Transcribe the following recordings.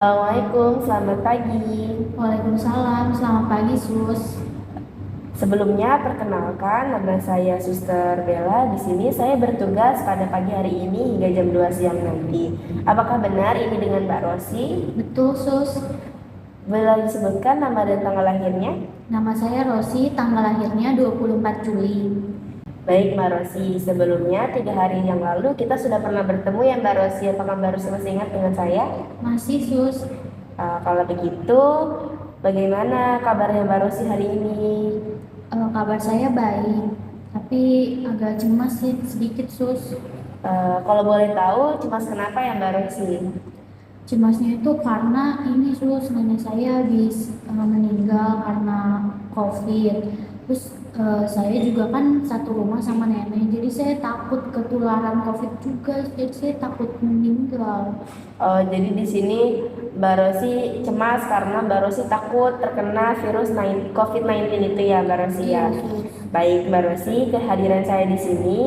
Assalamualaikum, selamat pagi. Waalaikumsalam, selamat pagi Sus. Sebelumnya, perkenalkan nama saya Suster Bella. Di sini saya bertugas pada pagi hari ini hingga jam 2 siang nanti. Apakah benar ini dengan Mbak Rosi? Betul Sus, Boleh disebutkan nama dan tanggal lahirnya? nama saya Rosi, tanggal lahirnya 24 Juli. Baik Mbak Rosi, sebelumnya 3 hari yang lalu kita sudah pernah bertemu ya Mbak Rosi. Apakah Mbak Rosi masih ingat dengan saya? Masih Sus. Kalau begitu, bagaimana kabarnya Mbak Rosi hari ini? Kabar saya baik, tapi agak cemas sih sedikit Sus. Kalau boleh tahu, cemas kenapa ya Mbak Rosi? Cemasnya itu karena ini Sus, nenek saya habis meninggal karena COVID. Terus saya juga kan satu rumah sama nenek, jadi saya takut ketularan COVID juga, jadi saya takut meninggal. Jadi di sini Mbak Rosi cemas karena Mbak Rosi takut terkena virus COVID-19 itu ya Mbak Rosi Iya ya. Sus. Baik Mbak Rosi, kehadiran saya di sini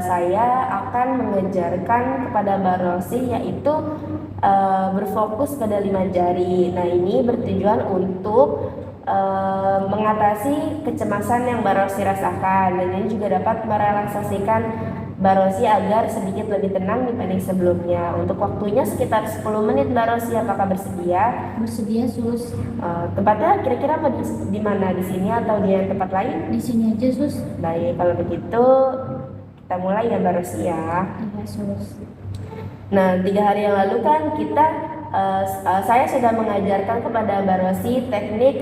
saya akan mengajarkan kepada Mbak Rosi yaitu berfokus pada 5 jari. Nah ini bertujuan untuk mengatasi kecemasan yang Mbak Rosi rasakan, dan ini juga dapat merelaksasikan Mbak Rosi agar sedikit lebih tenang dibanding sebelumnya. Untuk waktunya sekitar 10 menit Mbak Rosi, apakah bersedia? Bersedia Sus. Tempatnya kira-kira mau di mana? Di sini atau di tempat lain? Di sini aja Sus. Baik, kalau begitu kita mulai ya Mbak Rosi ya. Iya Sus. Nah, 3 hari yang lalu kan saya sudah mengajarkan kepada Mbak Rosi teknik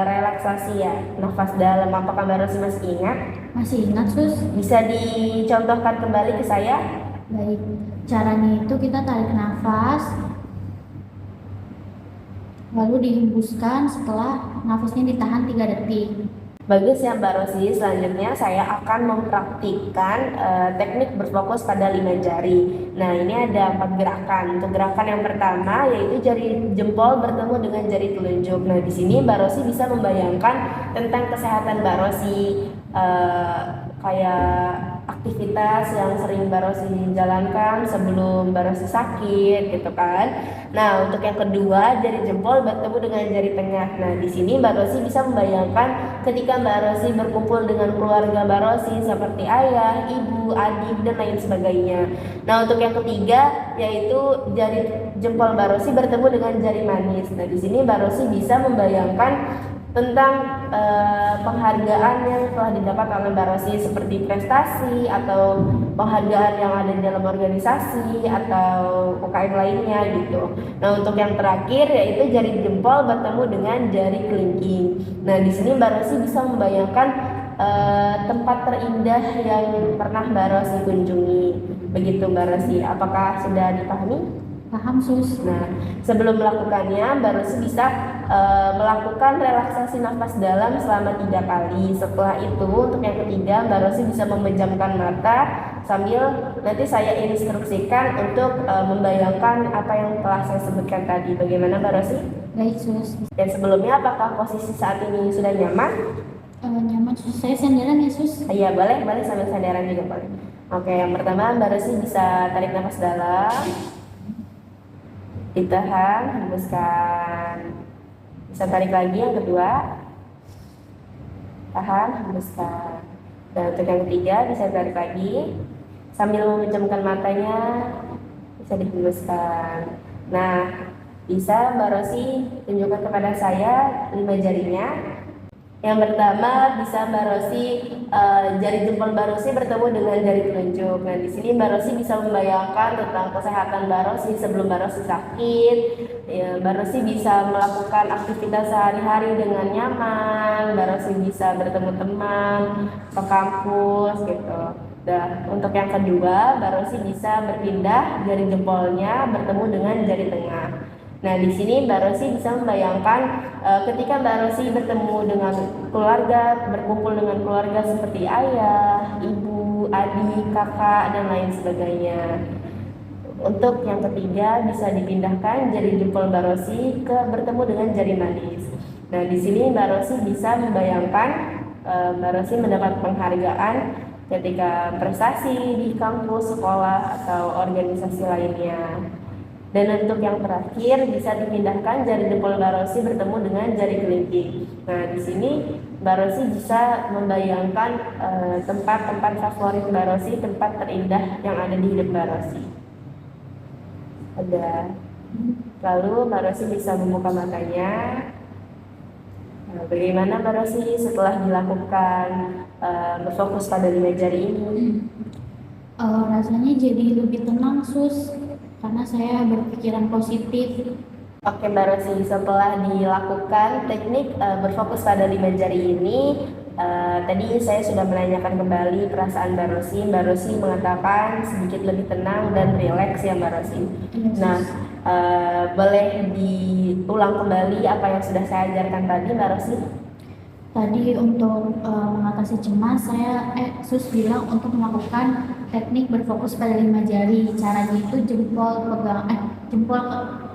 relaksasi ya, nafas dalam. Apakah Mbak Rosi masih ingat? Masih ingat Sus? Bisa dicontohkan kembali ke saya? Baik. Caranya itu kita tarik nafas, lalu dihembuskan setelah nafasnya ditahan 3 detik. Bagus ya Mbak Rosi, selanjutnya saya akan mempraktikkan teknik berfokus pada 5 jari. Nah ini ada 4 gerakan. Untuk gerakan yang pertama yaitu jari jempol bertemu dengan jari telunjuk. Nah di sini Mbak Rosi bisa membayangkan tentang kesehatan Mbak Rosi, kayak aktivitas yang sering Mbak Rosi jalankan sebelum Mbak Rosi sakit gitu kan. Nah, untuk yang kedua, jari jempol bertemu dengan jari tengah. Nah, di sini Mbak Rosi bisa membayangkan ketika Mbak Rosi berkumpul dengan keluarga Mbak Rosi seperti ayah, ibu, adik, dan lain sebagainya. Nah, untuk yang ketiga yaitu jari jempol Mbak Rosi bertemu dengan jari manis. Nah, di sini Mbak Rosi bisa membayangkan tentang penghargaan yang telah didapat oleh Mbak Rosi seperti prestasi atau penghargaan yang ada di dalam organisasi atau UKM lainnya gitu. Nah, untuk yang terakhir yaitu jari jempol bertemu dengan jari kelingking. Nah, di sini Mbak Rosi bisa membayangkan tempat terindah yang pernah Mbak Rosi kunjungi. Begitu Mbak Rosi, apakah sudah dipahami? Paham Sus? Nah, sebelum melakukannya, Mbak Rosi bisa melakukan relaksasi nafas dalam selama 3 kali. Setelah itu, untuk yang ketiga, Mbak Rosi bisa memejamkan mata sambil nanti saya instruksikan untuk membayangkan apa yang telah saya sebutkan tadi. Bagaimana Mbak Rosi? Baik Sus. Dan sebelumnya, apakah posisi saat ini sudah nyaman? Nyaman Sus. Saya senderan ya Sus? Iya, boleh sambil sandaran juga boleh. Oke, yang pertama Mbak Rosi bisa tarik nafas dalam, ditahan, hembuskan. Bisa tarik lagi yang kedua, tahan, hembuskan. Dan untuk yang ketiga bisa tarik lagi sambil memejamkan matanya, bisa dihembuskan. Nah, bisa Mbak Rosi tunjukkan kepada saya 5 jarinya. Yang pertama bisa Mbak Rosi, jari jempol Mbak Rosi bertemu dengan jari telunjuk. Nah di sini Mbak Rosi bisa membayangkan tentang kesehatan Mbak Rosi sebelum Mbak Rosi sakit. Ya, Mbak Rosi bisa melakukan aktivitas sehari-hari dengan nyaman. Mbak Rosi bisa bertemu teman, ke kampus gitu. Dan untuk yang kedua, Mbak Rosi bisa berpindah jari jempolnya bertemu dengan jari tengah. Nah, di sini Mbak Rosi bisa membayangkan ketika Mbak Rosi bertemu dengan keluarga, berkumpul dengan keluarga seperti ayah, ibu, adik, kakak, dan lain sebagainya. Untuk yang ketiga bisa dipindahkan jari jempol Mbak Rosi ke bertemu dengan jari manis. Nah, di sini Mbak Rosi bisa membayangkan Mbak Rosi mendapat penghargaan ketika prestasi di kampus, sekolah, atau organisasi lainnya. Dan untuk yang terakhir bisa dipindahkan jari jempol Mbak Rosi bertemu dengan jari kelingking. Nah, di sini Mbak Rosi bisa membayangkan tempat-tempat favorit Mbak Rosi, tempat terindah yang ada di hidup Mbak Rosi. Ada. Lalu Mbak Rosi bisa membuka matanya. Nah, bagaimana Mbak Rosi setelah dilakukan berfokus pada 5 jari ini? Rasanya jadi lebih tenang sus, karena saya berpikiran positif. Oke Mbak Rosi, setelah dilakukan teknik berfokus pada 5 jari ini, tadi saya sudah menanyakan kembali perasaan Mbak Rosi. Mbak Rosi mengatakan sedikit lebih tenang dan rileks ya Mbak Rosi. Nah, boleh diulang kembali apa yang sudah saya ajarkan tadi Mbak Rosi? Tadi untuk mengatasi cemas, sus bilang untuk melakukan teknik berfokus pada 5 jari. Caranya itu jempol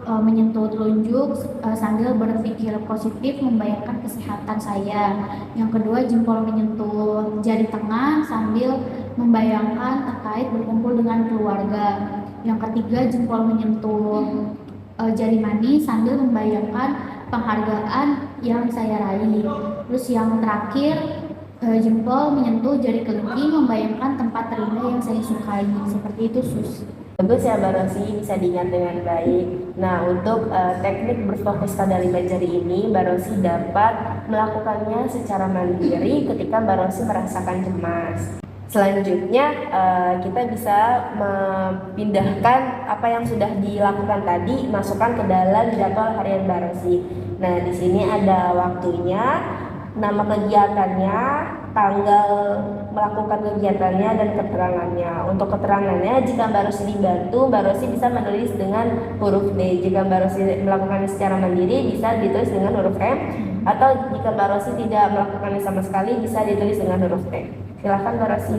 menyentuh telunjuk sambil berpikir positif, membayangkan kesehatan saya. Yang kedua, jempol menyentuh jari tengah sambil membayangkan terkait berkumpul dengan keluarga. Yang ketiga, jempol menyentuh jari manis sambil membayangkan penghargaan yang saya raih. Terus yang terakhir, jempol menyentuh jari kelingking membayangkan tempat terindah yang saya sukai. Seperti itu sus. Bagus ya Mbak Rosi, bisa diingat dengan baik. Nah, untuk teknik berfokus pada 5 jari ini, Mbak Rosi dapat melakukannya secara mandiri ketika Mbak Rosi merasakan cemas. Selanjutnya, kita bisa memindahkan apa yang sudah dilakukan tadi, masukkan ke dalam jadwal harian Mbak Rosi. Nah, di sini ada waktunya, nama kegiatannya, tanggal melakukan kegiatannya, dan keterangannya. Untuk keterangannya, jika Mbak Rosi dibantu, Mbak Rosi bisa menulis dengan huruf D. Jika Mbak Rosi melakukannya secara mandiri, bisa ditulis dengan huruf M. Atau jika Mbak Rosi tidak melakukannya sama sekali, bisa ditulis dengan huruf T. Silakan Mbak Rosi.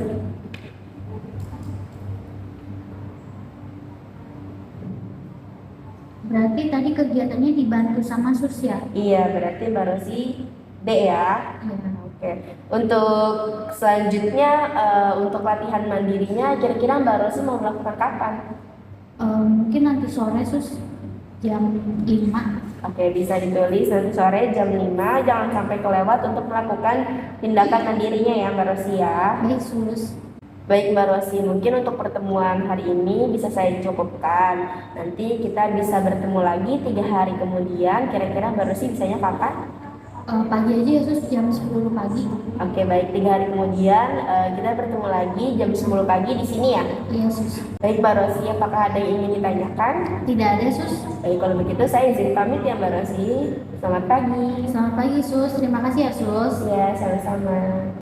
Berarti tadi kegiatannya dibantu sama sus ya? Iya, berarti Mbak Rosi D ya. Iya. Oke. Untuk selanjutnya, untuk latihan mandirinya, kira-kira Mbak Rosi mau melakukan kapan? Mungkin nanti sore sus jam 5. Oke, bisa ditulis nanti sore jam 5. Jangan sampai kelewat untuk melakukan tindakan mandirinya ya Mbak Rosi ya. Baik sus. Baik Mbak Rosi, mungkin untuk pertemuan hari ini bisa saya cukupkan. Nanti kita bisa bertemu lagi 3 hari kemudian. Kira-kira Mbak Rosi bisanya kapan? Pagi aja ya sus, jam 10 pagi. Oke, baik, 3 hari kemudian kita bertemu lagi jam 10 pagi di sini ya. Iya sus. Baik Mbak Rosi, apakah ada yang ingin ditanyakan? Tidak ada sus. Baik, kalau begitu saya izin pamit ya Mbak Rosi. Selamat pagi. Selamat pagi sus, terima kasih ya sus. Ya, sama-sama.